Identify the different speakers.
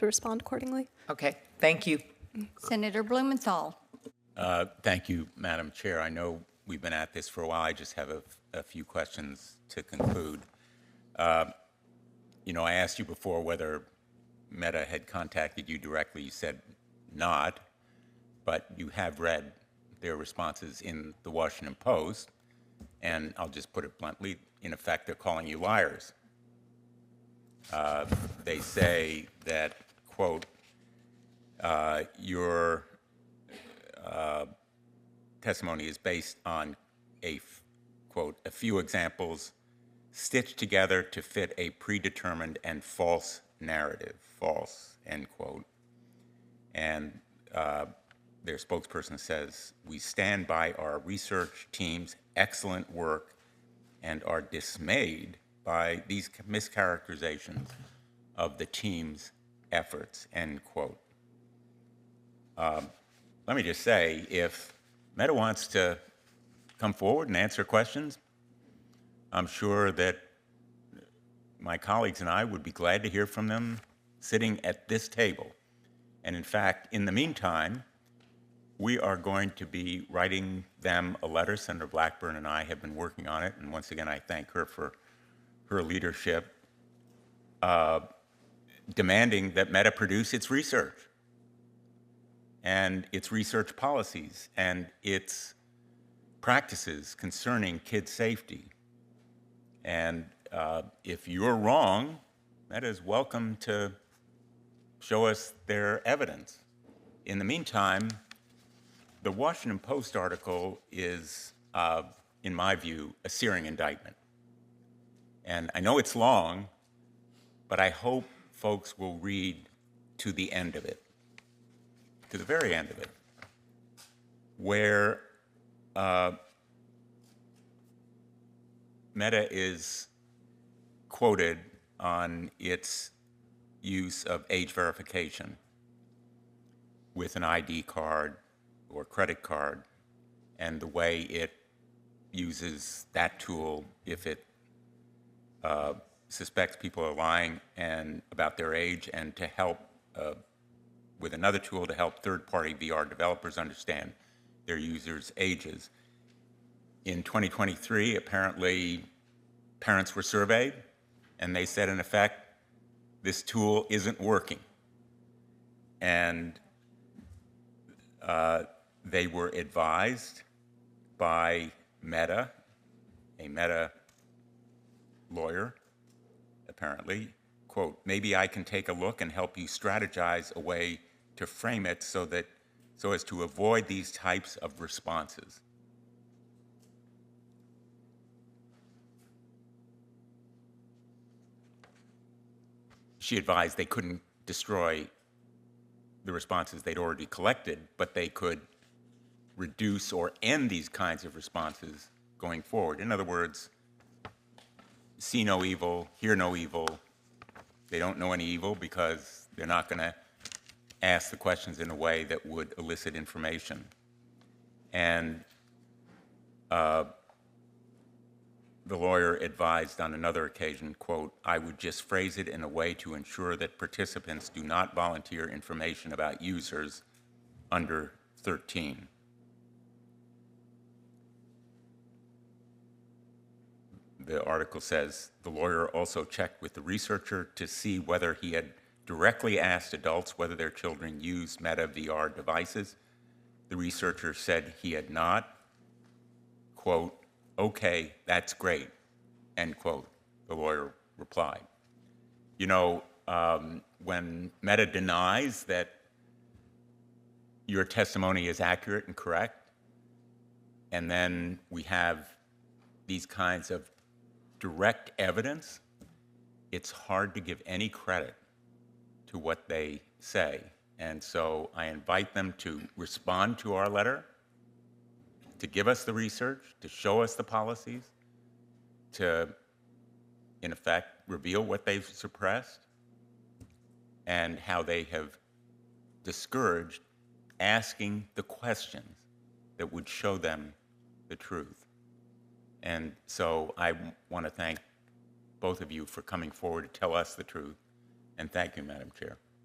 Speaker 1: to respond accordingly.
Speaker 2: Okay, thank you.
Speaker 3: Senator Blumenthal.
Speaker 4: Thank you, Madam Chair. I know we've been at this for a while. I just have a few questions to conclude. You know, I asked you before whether Meta had contacted you directly. You said not, but you have read their responses in the Washington Post, and I'll just put it bluntly, in effect, they're calling you liars. They say that, quote, your testimony is based on quote, a few examples stitched together to fit a predetermined and false narrative, false, end quote. And their spokesperson says, we stand by our research team's excellent work and are dismayed by these mischaracterizations of the team's efforts, end quote. Let me just say, if Meta wants to come forward and answer questions, I'm sure that my colleagues and I would be glad to hear from them sitting at this table. And in fact, in the meantime, we are going to be writing them a letter. Senator Blackburn and I have been working on it, and once again, I thank her for her leadership, demanding that Meta produce its research and its research policies and its practices concerning kid safety. And if you're wrong, Meta is welcome to show us their evidence. In the meantime, the Washington Post article is, in my view, a searing indictment. And I know it's long, but I hope folks will read to the end of it, to the very end of it, where Meta is quoted on its use of age verification with an ID card or credit card, and the way it uses that tool if it suspects people are lying and about their age, and to help with another tool to help third-party VR developers understand their users' ages. In 2023, apparently parents were surveyed, and they said, in effect, this tool isn't working. And they were advised by Meta, a Meta lawyer, apparently, quote, maybe I can take a look and help you strategize a way to frame it so as to avoid these types of responses. She advised they couldn't destroy the responses they'd already collected, but they could reduce or end these kinds of responses going forward. In other words, see no evil, hear no evil. They don't know any evil because they're not going to ask the questions in a way that would elicit information. And the lawyer advised on another occasion, quote, I would just phrase it in a way to ensure that participants do not volunteer information about users under 13. The article says, the lawyer also checked with the researcher to see whether he had directly asked adults whether their children use Meta VR devices. The researcher said he had not. Quote, okay, that's great, end quote, the lawyer replied. You know, when Meta denies that your testimony is accurate and correct, and then we have these kinds of direct evidence, it's hard to give any credit to what they say. And so I invite them to respond to our letter, to give us the research, to show us the policies, to, in effect, reveal what they've suppressed and how they have discouraged asking the questions that would show them the truth. And so I want to thank both of you for coming forward to tell us the truth. And thank you, Madam Chair.